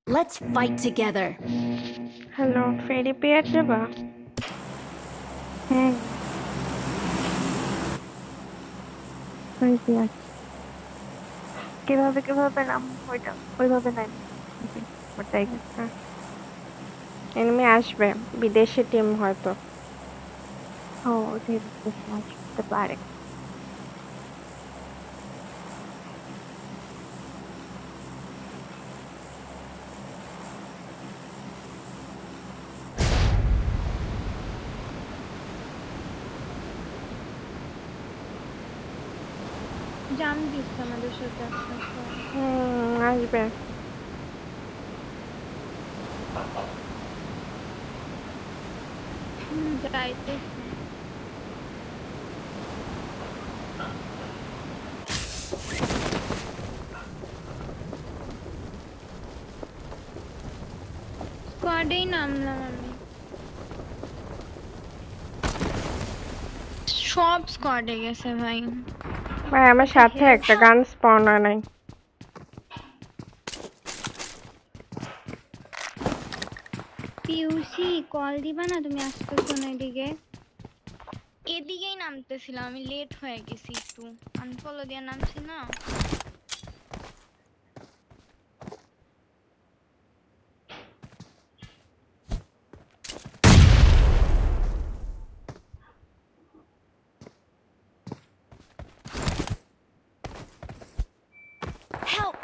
Let's fight together. Hello, ফেরি পেয়ার যাবা? হ্যাঁ, হয়েছে। কিভাবে নাম ওইটা ওইভাবে নাই। ওটাই আচ্ছা, এনিমি আসবে, বিদেশি টিম হয়তো। ও ওটাই বুঝতেছি আসতে পারে। জাম দিচ্ছে আমাদের সাথে একটা আসবে। যাইতেছে। স্কোয়াডেই নামলাম আমি। সব স্কোয়াডে গেছে ভাই। ভাই আমার এটা সাথে হেল্প একটা গান স্পন হয় নাই। পিউসি কল দিবা না, তুমি আসতেছো না এদিকে? এদিকেই নামতেছিলাম, আমি লেট হয়ে গেছি একটু, আনফলো দিয়ে নামছি না। Help!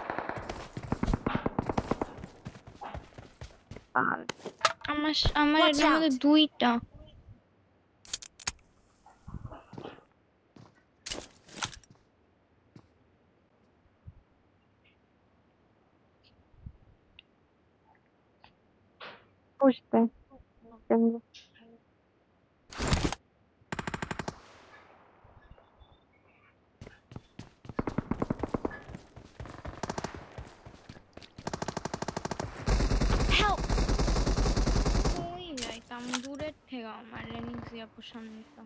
আর আমার Watch এটার মধ্যে out! দুইটা। বুঝতে Help! কই যাইতাম দূরের থেকে আমার রেনিক্সি আপুর সামনে তো।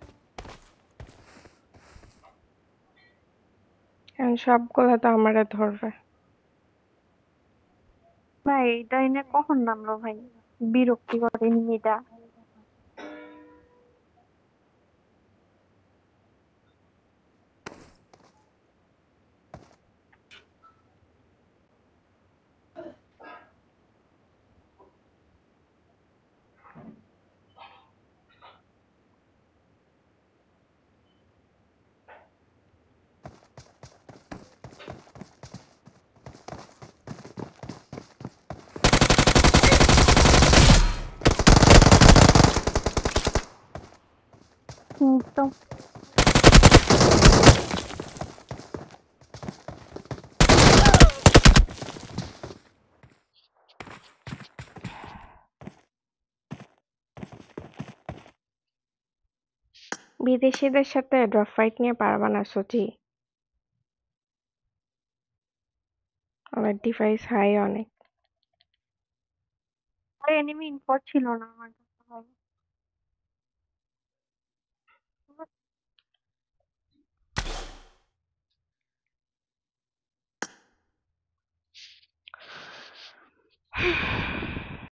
এখন সবগুলো তো আমারে ধরবে। ভাই এটা এনে কখন নামলো ভাই? বিরক্তিকর এনিমিটা। তো বিদেশিদের সাথে ড্রপ ফাইট নিয়ে পারবা না সচি। আমার ডিভাইস হাই অনেক। এনিমি ইনফর্ট ছিল না আমার।